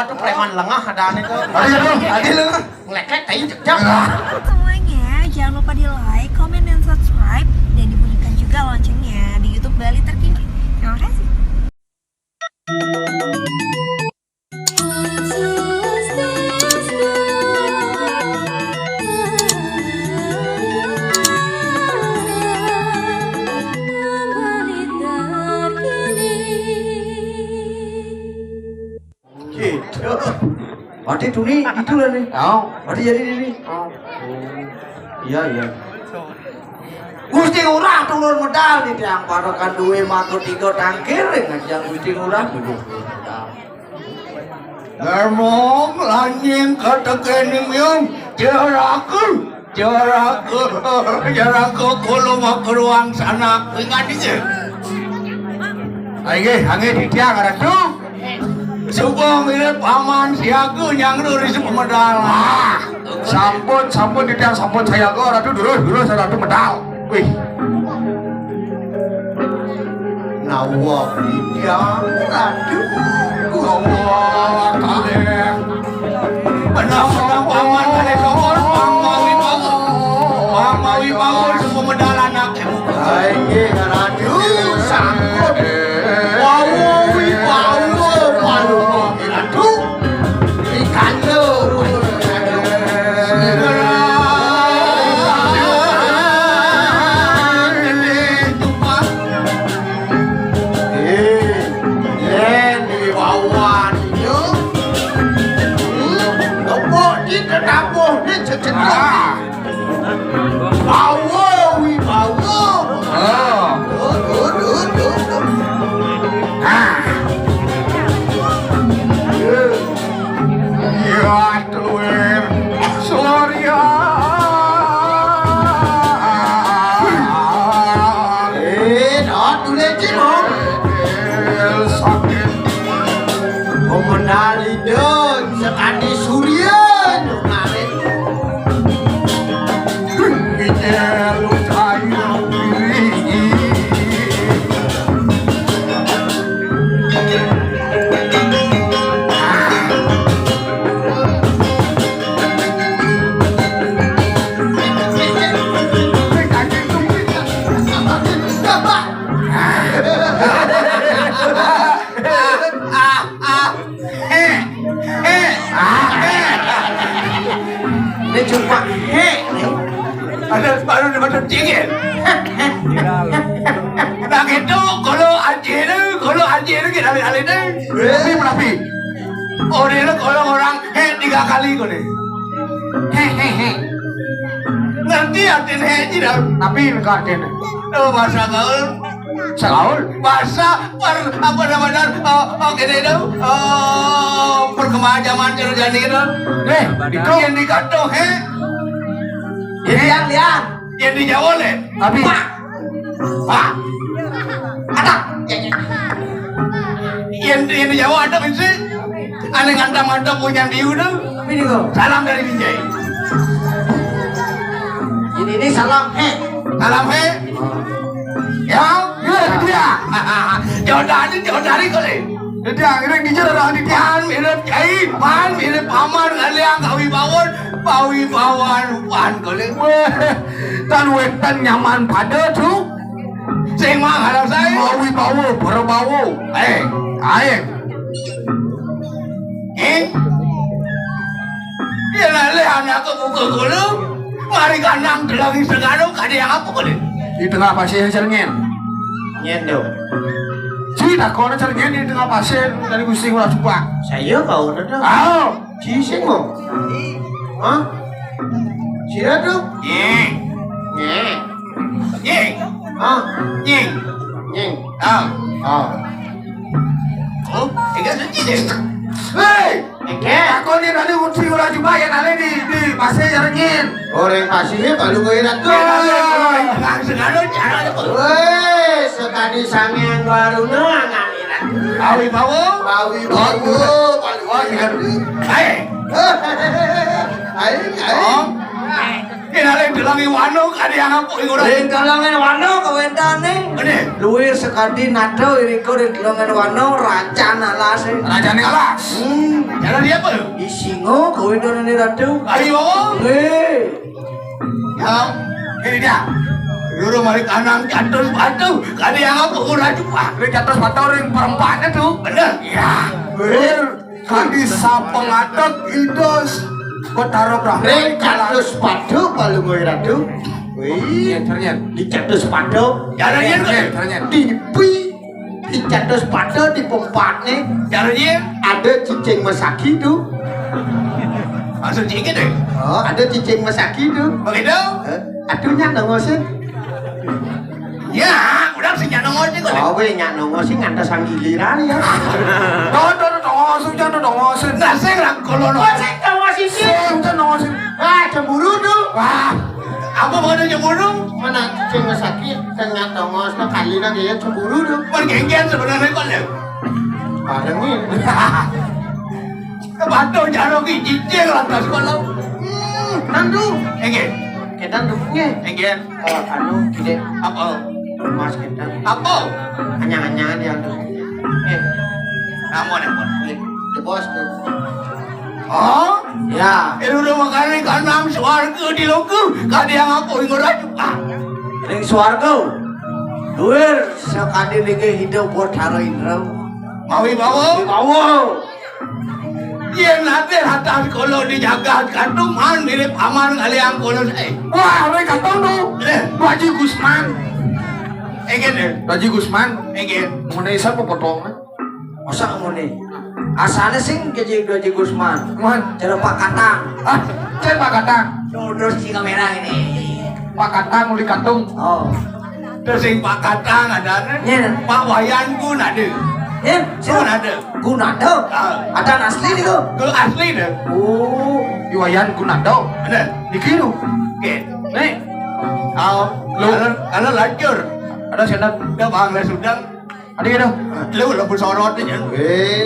tuh preman lengah ada aneh tuh. Ada lengah. Ngelek-lek tai jejak. Semuanya jangan lupa di like, comment, dan subscribe dan dibunyikan juga loncengnya di YouTube Bali terkini. Terima kasih. Ade Duni itu lah nih. Ade jadi ini. Iya. Gusti Ngurah turun medal di tiang parokan duwe matu tiga tangkir ngajak Gusti Ngurah beduh. Garmong lanjing katekening yung jaraku kulo makeruang sana ingat dia. Aige hange di tiang ratu. Subuh mirip paman siaga yang nulis medal. Sampun di tiang sampun saya go ratu dulu saya ratu medal. Wih. Nawak di tiang ratu. Nawak kalem. Benang paman kalem nomor pamawi bangun semua medal anak. Aige ratu sangkut. Ada dingin. Nah gitu kalau anjir kita lihat ini. Berapa? Oh dia kalau orang 3 kali kau ni. Nanti artinya tidak. Tapi enggak artinya. Oh bahasa gaul. Gaul. Bahasa apa namanya? Oh gini tu. Oh perkembangan zaman cerjani itu. Itu yang dikatakan lihat. Yang di Jawa le, Pak, ada. Yang di Jawa ada mesti, aneh ngantang punya diu tu. Salam dari Binjai. Ini salam salam ya, dia. Jauh dari kau le. Jadi akhirnya dijalan di tiang mirip jahit, mirip paman kalian bawi bawan pan kalian. Tan wetan nyaman pada tu. Sing mah harap saya. Bawi berbau. Aing. Dia lele anak ke buka kulu. Mari kanang gelagi segala kada yang apa kalian? Di tengah pasir cerngin. Nyendo. Cina kau nak cari di tengah pasir dari Gusti Ngurah Subak. Saya kau nak tahu. Cing mo. Hah? Cina tu? Nyeng. Oh, enggak suci deh. Hei, aku ni nanti Gusti Ngurah Subak yang ada di pasir cerngin. Orang pasirnya kalau kau nak tu. Sekarang jangan. Weh, sekali sangen baru nangan. Bawi bawo. Ayo. Kinale delangi wano kadi yang aku ingura. Dalangan wano kawendane. Ini. Luwih sekadi nado iriko dalangan wano racana lase. Raja nih alas. Jalan dia apa? Isingo kawendane rado. Ayo. Ya, Ini dia. Guru mari kanang catus batu. Kadi yang aku ingura juga. Ini catus batu ring perempatnya tuh. Bener. Ya. Kadi sapeng adat idos. Kau taruh berapa? Ring catus padu palungoy radu. Wih, di catus padu. Jalan dia. Di catus padu di pompatnya Jalan dia. ada cicing masaki tuh. Maksud dikit deh. Oh, ada cicing masaki tuh. Begitu? Aduh nyak nongosin. Ya, udah sih jangan ngomong sih. Oh, weh nyak nongosin ngantar sang giliran ya. Nongosin. Nasi orang kolono. Nongosin sih. Nongosin. Ah, cemburu tuh. Wah, apa mau ada cemburu? Mana cicing masaki tengah nongos no kali lagi ya cemburu tuh. Pergenggen sebenarnya kok ya. Barengin. Batu jaro ki cicing lantas kalau. Nandu. Enggak. Kita duknya. Enggak. Anu gede Apa? mas kita. Apa? Anyang-anyangan dia tuh. Kamu nih, Bos. The bos tuh. Oh, Ya. itu udah makanya kanam suarga di loku. Kadi yang aku ingin juga. ning swarga. Luwih sekadi lagi hidup Bathara Indra. Mawi bawa. Bawa. Dia nanti atas kalau dijaga kantung man mirip aman kali yang kalau saya. Wah, mereka tahu tuh. Haji Gusman. Enggak deh. Haji Gusman. Enggak. Mengenai siapa potongnya? Masa ngene? Asane sing keji Gusman. Man. Cara Pak Katang. Ah, cek Pak Katang. Terus si kamera ini. Pak Katang uli kantung. Oh. Terus yang Pak Katang ada. Iya. Pak Wayan pun ada. Ya, Pun ada. Gunado. Ada asli nih kok. Kalau asli deh. Oh, Iwayan Gunado. Ada. Dikiru. Oke. Nih, Kalau lanjur. ada senat. Dia bangga sudah. Ada gitu. Lu udah bersorot aja.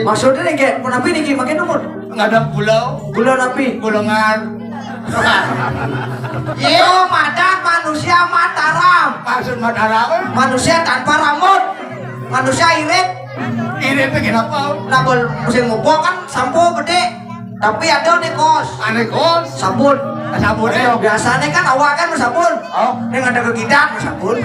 Maksudnya nih kayak punapi nih makin nomor. Nggak ada pulau. Bulan api. Pulangan. Itu madat manusia Mataram. Maksud Mataram. Manusia tanpa rambut. Manusia irit. Ini pengen apa? Nabol musim ngupo kan sampo gede. Tapi ada nih kos. Aneh kos. Sabun. Sabunnya. Biasanya kan awak kan sabun. Oh. Ini ada kegiatan sabun.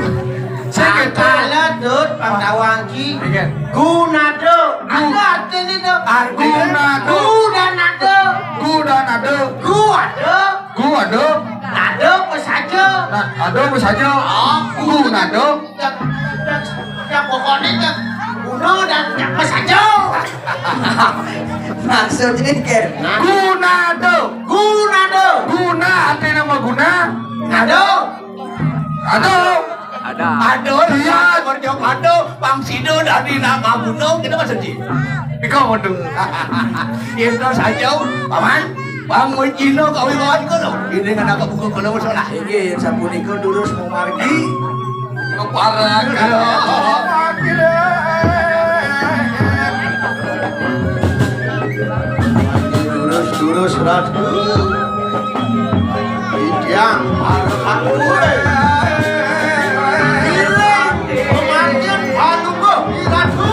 Sakala dut pangkawangi. Iya. Gunado. Ada artinya tuh. Gunado. Gunado. Gunado. Guado. Gunado. Nado pesajo. Nah, ada apa saja? Gunado. Yang pokoknya tuh Guno dan yang pesajo. Maksudnya kayak Gunado. Gunado. Guna, artinya nama guna. Nado. Ada. Aduh, iya, berjauh aduh, Bang Sido dari nama gunung, kita maksudnya. Ikaw mo dong. Itu saja, Paman. Bang Mujino kawan-kawan ko loh. Ini kan aku buku kalau masalah. ini sabun itu dulu mau margi. Keparah Durus ratu. Yang aku. Pemanjat padugo ratu.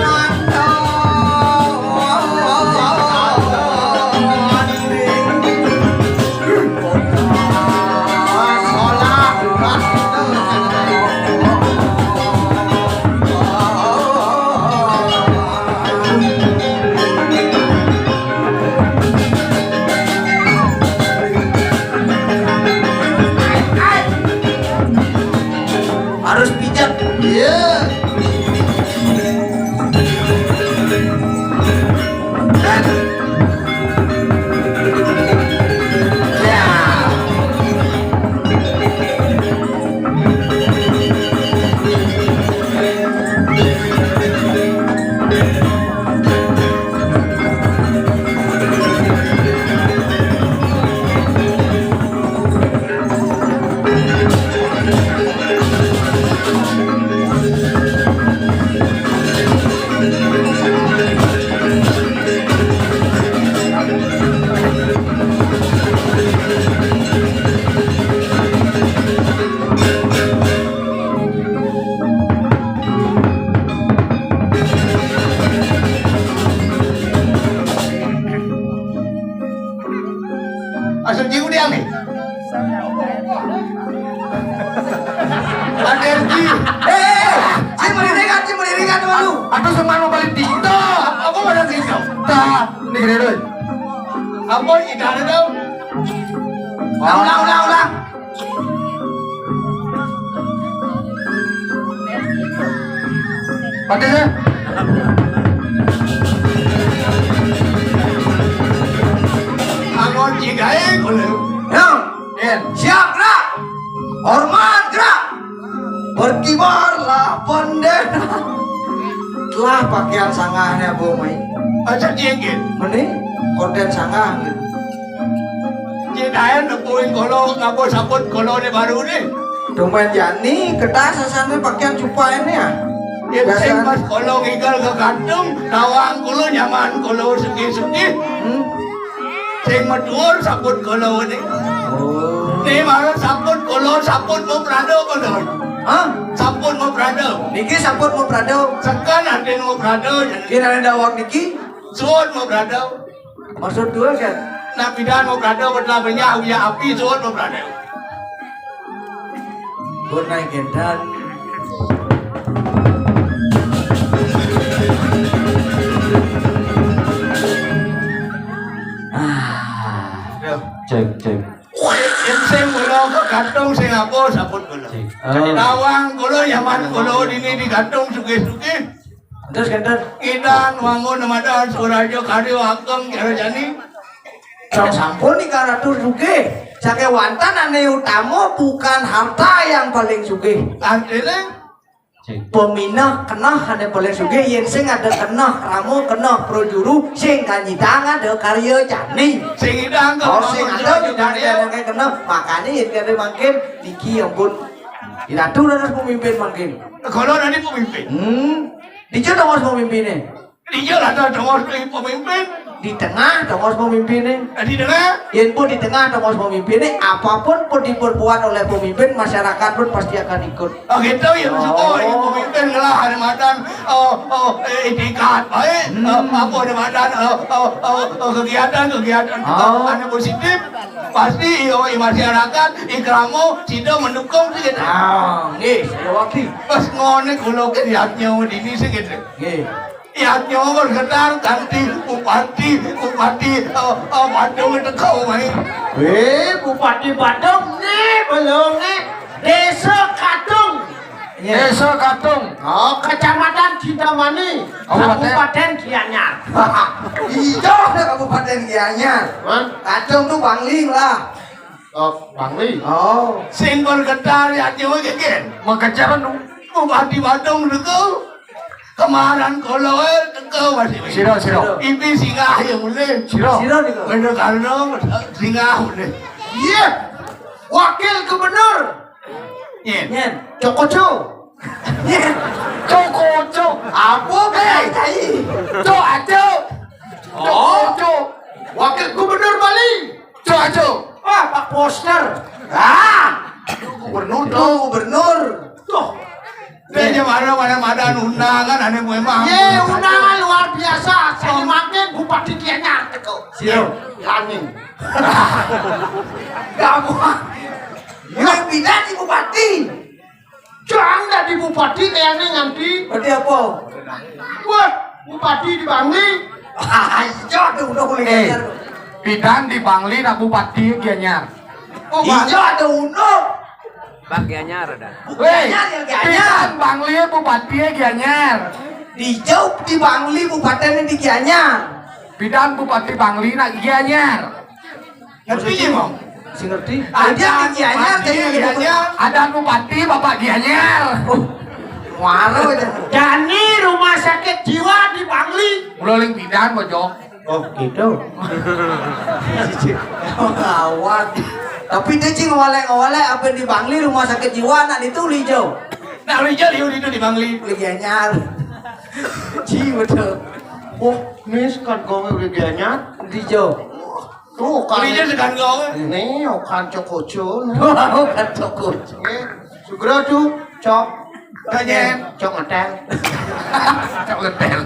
Asal jiu dia nih. Alergi. Cing meriringan sama lu. Aduh semanu balik tinta. Apa mana sih kau? Ta, ini gede deh. Apa ini ada tau? Ulang. Pakai ya. Angon cigai kalau. Ya, siap gerak. Hormat gerak. Berkibarlah bendera. Telah pakaian sangahnya bomai. Asal cigai. Mending konten sangah gitu. Cidayan nepuin kalau ngapa saput kalau ni baru ni. Domain Jani kertas asalnya pakaian cupa ini ya. Dia sing pas kalau ngigal ke kantung, tawang kulo nyaman kulo suki-suki. Sing medur saput kulo ni. Oh. Ni malah saput kulo saput mau prado kulo. Hah? Saput mau prado. Niki samput mau prado. Sekan ada mau prado. Kira ada awak niki? Suot mau prado. Maksud dua kan? Napidan mau prado betul banyak uya api suot mau prado. Buat naik gendan. Cek. Yang sing kulo ke kantung sing apa saput kulo. Tawang kulo nyaman kulo dini di kantung suki-suki. Terus gendan. Kita wangun namadan surajo karyo hakam jaro jani. Sang sampun nih karatur suge. Sake wantan ane utama bukan harta yang paling suge. Antene Peminah kena ane paling suge. Yen sing ada kena ramu kena projuru sing kanyitang ada karya jani. sing idang Oh ke sing ada tidak ada yang kena. Makanya yen kena makin niki ampun. Iratu harus pemimpin makin. kalau nanti pemimpin. Dijo dong harus pemimpinnya. Dia lah ada dongos pemimpin. Di tengah dong harus pemimpinnya. Di tengah. Yen pun di tengah dong harus pemimpinnya. Apapun pun diperbuat oleh pemimpin, masyarakat pun pasti akan ikut. Oh gitu ya suka ini pemimpin ngelah ada madan itikat baik apa ada madan kegiatan ada positif pasti masyarakat ikramo sido mendukung sih gitu. Nggih, saya wakil. Pas ngone kulo kiatnya dini sih gitu. Nggih. Kiatnya bergetar ganti bupati Bandung itu kau main. Bupati Bandung nih belum nih. Desa Katung. Desa Katung. Oh, Kecamatan Cintamani, Kabupaten Gianyar. Hijau Kabupaten Gianyar. Katung tuh Bangli lah. Oh, Bangli. Oh, Sing bergetar kiatnya gegen. Mengejar nu. Bupati Bandung itu kau. Kemarin kalau kau masih Siro. Ibi singgah yang mulai. Siro. Siro nih kok. Bener karena singgah mulai. Iya. Wakil Gubernur. Iya. Nyen, Cokoco. Nyen, Cokoco. apa kai? Coaco. Cokoco. Wakil Gubernur Bali. Coaco. Wah, Pak Poster. Gubernur Tuh, Gubernur. Tuh. Dia mana undangan aneh memang. Ye, undangan luar biasa. Saya makin Bupati Gianyar. Siro, Lanin. Kamu yang pindah di Bupati. Jangan jadi Bupati kayaknya nanti. Berarti apa? Wah, Bupati di Bangli. Ayo, udah boleh Gianyar. Bidan di Bangli nak Bupati Gianyar. Hijau ada uno. Gianyar ada. Weh, Gianyar ya Gianyar. Bidan Bangli Bupati Gianyar. Hijau di Bangli, Bupati di Gianyar. Bidan Bupati Bangli nak Gianyar. Ngerti ya mau? Si ngerti? Ada di Gianyar, Ada Bupati Bapak Gianyar. Waduh, Jani rumah sakit jiwa di Bangli. Uloling bidan bojong. oh gitu. Awat. Tapi dia cing ngawale apa di Bangli rumah sakit jiwa nak itu hijau. Nah, Rijal itu di Bangli. Gianyar. Ci betul. Oh, mis kan kau udah Gianyar hijau. Tuh kan. Rijal sekan kau. Ini kan cokoco. Oh, kan cokoco. Segera tuh cok. Kanyen. Cok ngetel. Cok letel.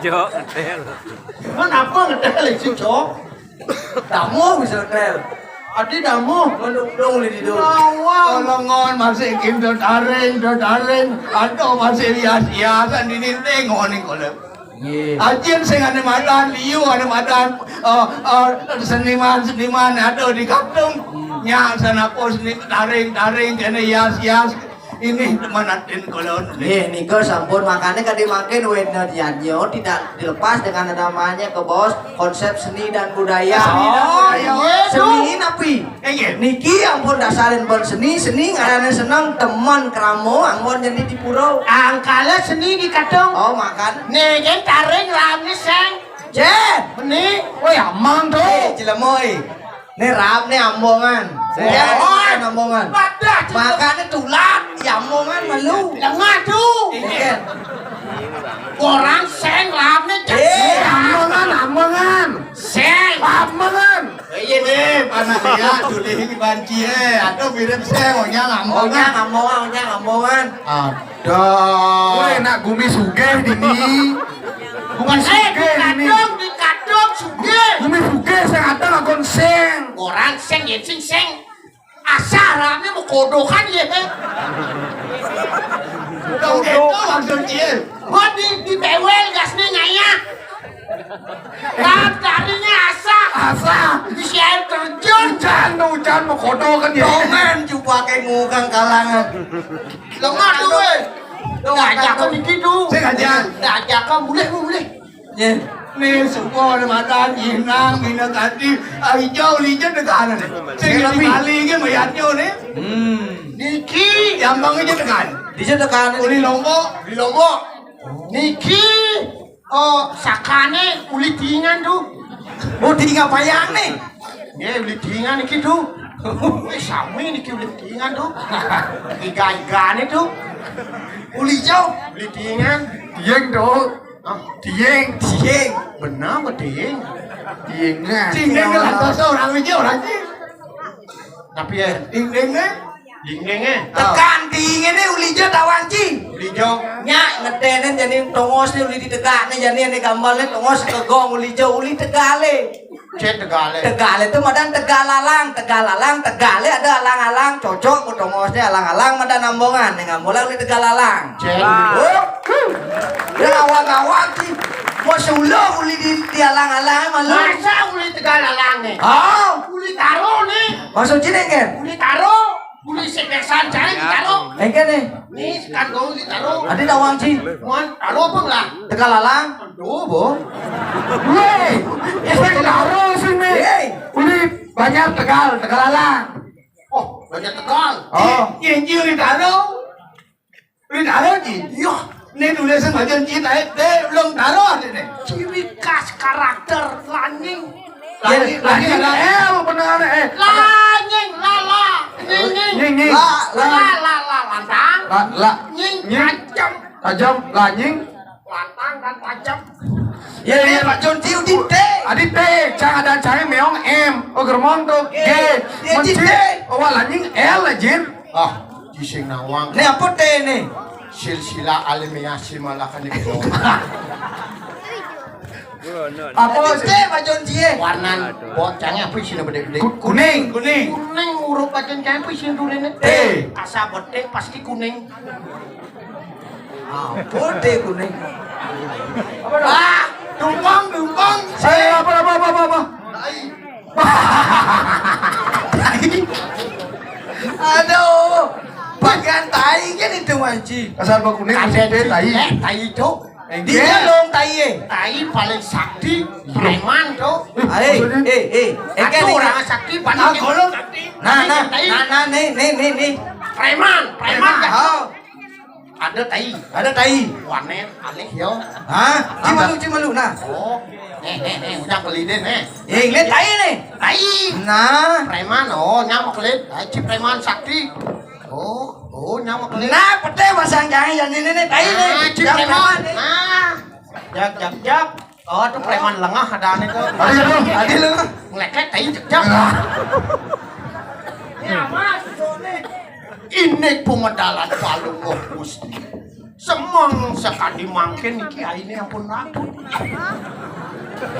Jo, ngetel. Kenapa ngetel sih cok? Tamu bisa hotel. Adi damu. Ngundung di situ. Awang. Kolongon masih kim dodaring. Aduh masih hias-hiasan ini tengok nih kolep. Ajen sing ane madan liu ane madan seniman ada di kampung. Nya sana pos ni taring kene hias ini manatin kolon. Niko sampun makanya kan dimakin Wender Janyo tidak dilepas dengan namanya ke bos konsep seni dan budaya. Seni napi. Niki ampun dasarin pun seni ngarane seneng teman keramo anggon jadi di puro. Angkala seni di kadung. Oh makan. Negen taring ramnya seng. Ini. Woi amang tuh. Cilemoy. Ini ram nih ambongan. Saya ambongan. Makanya tulat, ya ambongan malu. Lengah tuh. Orang seng ramnya jadi. Amangan. Seng. Amangan. Iya nih, panalia sudah banci atau mirip saya Ambongan. Ada. Woi nak gumi sugeh dini. Bukan Di sugeh dini. kadung suge. Gumi sugeh saya ada ngakon seng. Orang seng ya seng. Asal ramnya mau kodokan ya. Dong itu maksudnya. Oh di bewel gasnya ngaya. Tarinya asa. Di air terjun. Hujan mau kodokan ya. Dongan coba kayak ngukang kalangan. Lengah tuh weh. Ngajak ke Niki tuh. Saya ngajak. Ngajak ke boleh. Nih semua ada makan inang tadi hijau lijan dekat nih. Saya kali ini mayatnya nih. Niki. Yang bangnya dekat. Di situ kan. Uli Lombok. Niki. Oh sakane uli tingan tuh. Oh tinggal payang nih. Ya uli tingan Niki tuh. Wih sami Niki uli tingan tuh. Iga-igane tuh. Uli jauh. Uli tingan. Dieng tuh. Dieng. Benar ke Dieng? Diengnya. Tinggal kelantas orang aja orangnya. Tapi ya Tinggalnya. dingdengnya. Tekan tinggi nih uli jauh tawanci. Uli jauh. Nyak ngetenen jadi tongos nih uli ditegak nih jadi ini gambarnya tongos kegong uli jauh uli tegale. Cet tegale. Tegale itu madan tegalalang tegale ada alang-alang cocok ku tongosnya alang-alang madan ambongan nih ngambolang uli tegalalang. Cet. Oh, udah awang-awang sih. Mau seulah uli di alang-alang malu. Masa uli tegalalange? Oh, Uli taro nih. masuk sini kan? Uli taro. Uli sepesan cari ditaro. Engke nih. Nih kan gue uli taro. Adi awang sih. Mon taro apa lah? Tegalalang. Aduh boh. Woi, saya taruh sini. Uli banyak Tegalalang. Oh banyak tegal. Yang uli taruh ji. Yo, ini tulisan macam cita belum taruh ada nih. Ciri khas karakter lanying. Lagi ada L benar Lanying lala. Nying. La lantang. Nying tajam. lanying. Lantang dan tajam. Ya Pak John Tiu Tinte. Adi T, cang ada cang meong M, germong tuh G, mencit, lanying L jin. Ah, jising nawang. Ini apa teh nih? Silsila alimiah simalakan itu. Apa sih? Teh Pak John Cie. Warna bocahnya apa sih gede-gede? Kuning. Kuning urup aja kayak apa sih dulenya? Asa betek pasti kuning. Putih kuning. Ah, Dumpang. Apa? Aduh, bagian tai kan itu manci. Asal bak kuning, kadang tai. tai itu. Dia dong tai. Tai paling sakti, preman tuh. Kan Orang sakti paling sakti. Nah, nih. Preman dah. Oh, Ada tai. Wanet aneh yo. hah? Cimalu, nah. Oh, udah keliden Ini tai nih. Tai. Nah, Preman, nyamak kelid. Cip preman sakti. Oh, nyamak kelid. nah pete pasang jangan ini tai nih. Cip Jangan preman. nih. Jak. Oh, tuh preman lengah ada aneh tuh. Adi lu. Ngeleket tai jak. Ya mas, ini pemedalan Palungguh Gusti. Semong sekali mangkin iki aine ampun aku.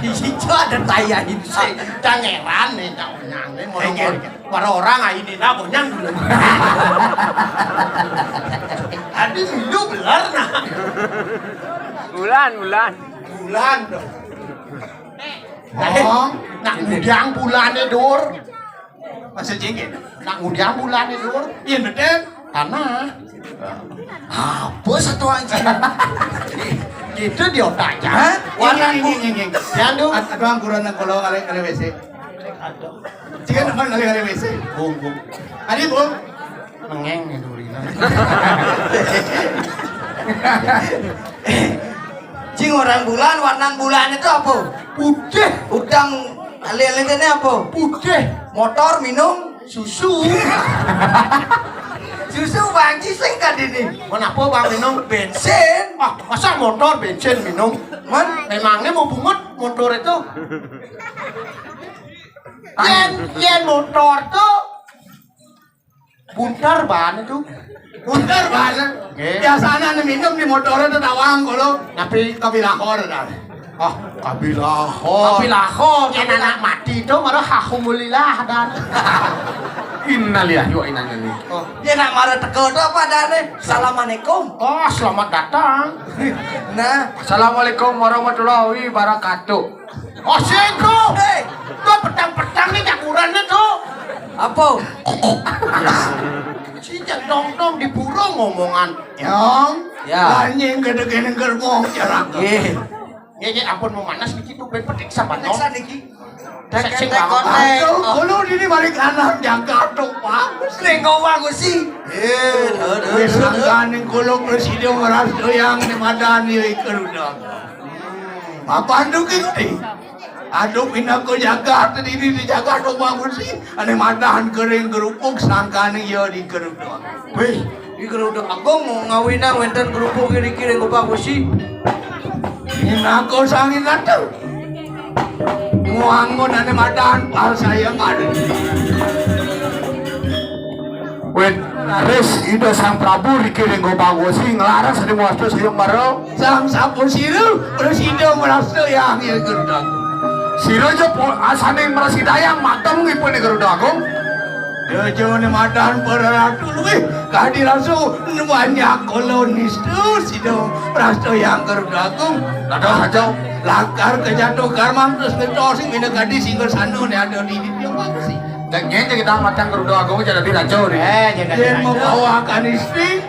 Ijo ada tayain sih. Cangeran nih nyang nih para orang aine na nyang dulu. Aduh lu belar nah. Bulan. Bulan dong. Nak ngundang bulane dur. Maksud jengkel. Nak ngundang bulane dur. Iya betul. Tanah. Apa satu anjing? Gitu dia tanya. Hah? Warna Yang. yang tuh. Aduh angguran nak kalau kali WC. Jika naman kali WC. Bung. Adi bung. Mengeng nih durina. Cing orang bulan, warnan bulan itu apa? Putih. Udang alih-alihnya apa? Putih. Motor minum Susu. susu bang cising kan ini. Kenapa bang minum? Bensin. Ah, masa motor bensin minum? Memangnya mau bungut motor itu? Yen motor tuh buntar ban itu. Buntar bahasa. Biasanya minum di motor itu tawang kalau. Tapi Kabilahor dah. ah kabilahor yang anak mati itu marah alhamdulillah dan Innalillahi wa inna ilaihi. Dia nak marah teko tu apa dah ni? Assalamualaikum. oh selamat datang. Nah, Assalamualaikum warahmatullahi wabarakatuh. Oh sengko hey, tuh petang-petang nih cakurannya tuh apa? si dong di burung ngomongan Yang. Ya. Anjing gede-gede gerbong jarak. Ye, ampun memanas gitu ben pedik sama non neksa niki. Sing Tek-tek Aduh, kalau ini balik kanan jaga tuh pak. Sering ngomong sih. Besok kaning kulung presiden meras yang di madani ikut udah. Apa anu kini? Aduh pinako jaga tadi di jaga tuh bagus sih. Ane madahan kering kerupuk sangkane ya di kerupuk. Wih, di geruduk agung mau ngawinang wenten kerupuk kiri-kiri gue bagus sih. Ini aku sangin atuh. Muangun ane madahan pal saya ada. Wait, Aris, itu sang Prabu dikirim go bagosi ngelaras di muasto sayang baro. Sang sapu siru presiden merasa yang ya keruduk. Siro jo asane merasi dayang matam ngipun di geruda agung. Ya jangan madahan peratu lebih kehadiran su banyak kolonis tuh sido prasto yang kerudakung Lada saja. lakar kejatuh karmam terus ngetosin mina kadi singgol sanu nih ada di yang bagus sih. Dan nyen kita matang geruda agung jadi diracau deh. Dia membawakan istri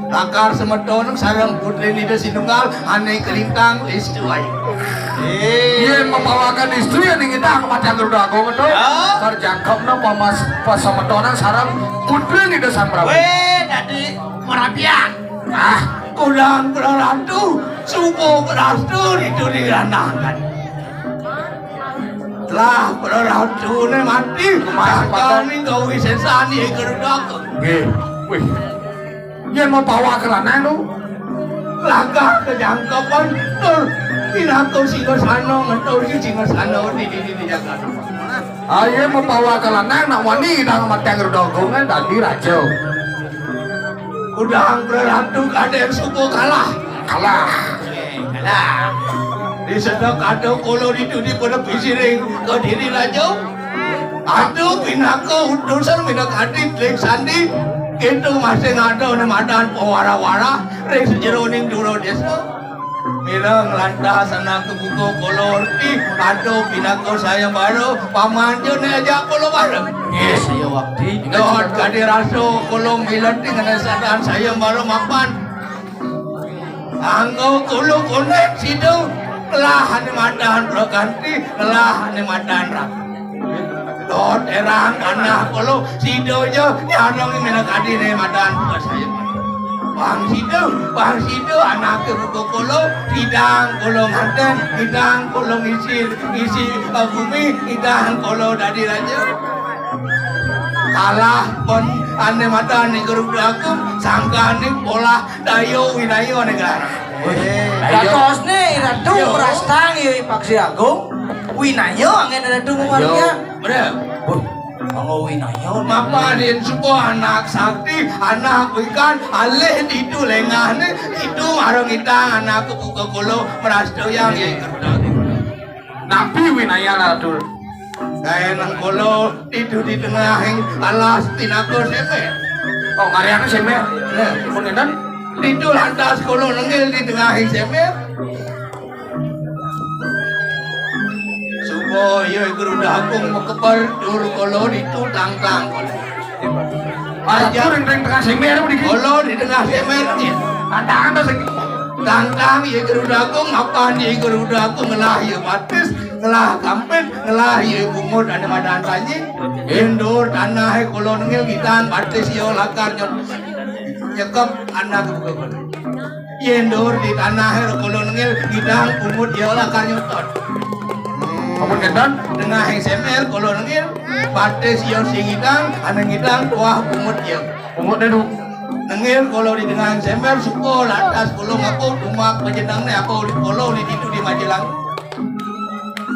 lakar semeton sarang putri ini sinunggal aneh kelintang istu ay. Dia membawakan istri yang kita matang geruda agung itu. Terjangkapnya pas semetonan sarang putri di sang Prabu. weh jadi merapian Ah, kurang beratu, subuh beratu itu diranahkan. Telah beratu ini mati, maka ini kau wisesani kerudakun. Nggih. Wih. Yen mau bawa ke lanang lu. Langkah kejangkapan, tur, pinako singo sano, ngetur singo sano di Jakarta. Ayo mau bawa ke lanang nak wani nang matang geruda agung dan diracau. Udah beratu kadang subuh kalah. Kalah. Di sana kadang kalau itu di pada pisiring ke diri lajau. Aduh pinako utusan minak hati trik sandi. Itu masih ngada nih madan pewara-wara. Rek sejeroning duro desa. Mirang lantas anak buku kolorti. Aduh pinako saya baru pamanjo nih aja kalau bareng. Yes, saya waktu. Dohot kadi raso kolong bilang dengan sadaan saya baru mapan. Anggo kulo konek sido kelahan madahan berganti kelahan madahan rak. Dohot erang anak kulo sido jo nyarong mina kadi ne madahan buat saya. Bang sido anak buku kulo hidang kulo manten hidang kulo isi bumi hidang kulo dari raja. Kalah pun ane mata ane geruk dakum sangka ane pola dayo widayo negara. Ratos nih, ratu prastang yoi paksi agung. Winayo angin ratu mumarga. Bener. Mangawin ayo. Mapanin sebuah anak sakti, anak ikan, alih itu lengahnya, itu marang kita anak buka kulo meras doyang ya kerudang. Nabi winayana dul. Kaya nang kulo itu di tengahing alas tinaku semer. Oh karyana semer. Nah, Punten. itu lantas kulo nengil di tengahing semer. Supaya kerudang agung mekeper dur kulo itu tang-tang kulo. Aja ring tengah semer dikit. Kulo di tengah semer ni. Tantangan sing Tang-tang ya gerudakung apaan ya gerudakung ngelah ya batis ngelah kampen ngelah ya bungut ada madan tanyi indur tanah kulo nengil gitan batis ya lakar nyekep anak buka indur di tanah kulo nengil gitan bungut ya lakar nyotot Amun kendan tengah yang semel kulo nengil batis ya singitang anak ngitang tuah bungut ya umut dedu. nengil kalau di tengah sember suko lantas kulo ngapo dumak penjenangnya apa di kulo di itu di Majelang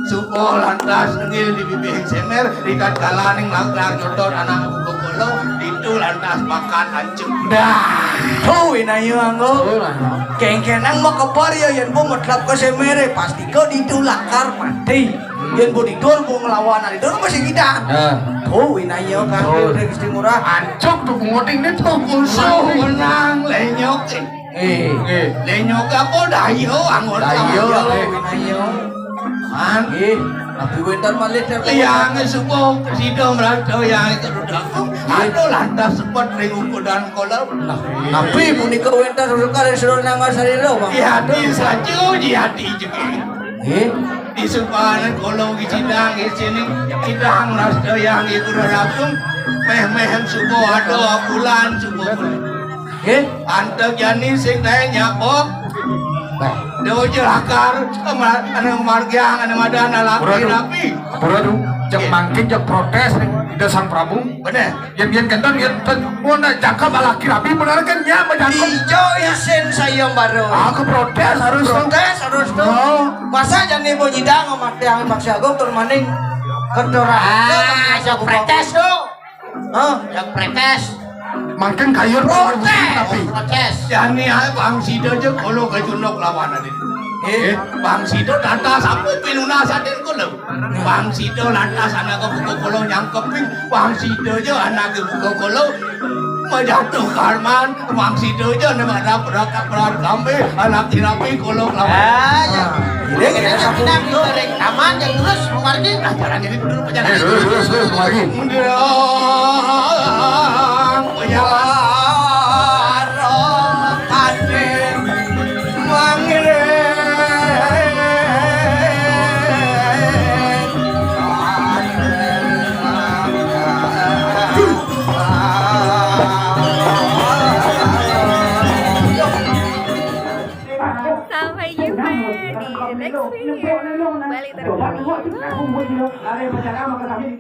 suko lantas nengil di bibih sember di kat kalaning langgar nyodor anak buku kulo itu lantas makan hancur Tuh inayo anggo. Kengkenang mau kepar ya yen bu metlap ke semere pasti kau ditulakar mati. Yen bu didol bu ngelawan didol masih kita. Tuh inayo kan udah Gusti Ngurah. Ancuk tuh pengoting ini tuh musuh menang lenyok lenyok apa dayo angol Dayo inayo. man Tapi wentar malit ya. yang suko sido merasa yang itu aduh lantas sempat ringu dan kolam Tapi punika wentar sukar suruh nanggar sarilo bang. di hati saja di hati juga di sepadan kolong di cidang di sini cidang rasa yang itu rakum meh-mehem suko ada bulan suko anteng jani sing tanya kok dojo lakar anu margiang anu madana laki rapi Beradu cek mangkin cek protes ida sang Prabu. bener Yen kendan yen mun jangka balaki rapi bener kan nya menjangka. Ijo isen sayang baru. Aku protes harus tuh. Protes harus tuh. Masa jangan ibu nyidang omak yang maksa agung turmaning kedora. Yang protes tuh. Hah? Yang protes. Mangkin kayur tapi. Protes. jani bang sido aja kalau kejunok lawan ada bang sido lantas apa pinuna sadin kulo bang sido lantas anak kebuka kulo nyangkepin bang sido aja anak kebuka kulo majatuh karman bang sido aja nemada perak kambe anak tirapi kulo lawan Ini kita pindah tuh dari taman yang terus margi. jalan ini dulu perjalanan Terus kemari. Mundirang Sampai jumpa di next video. Bali terkini.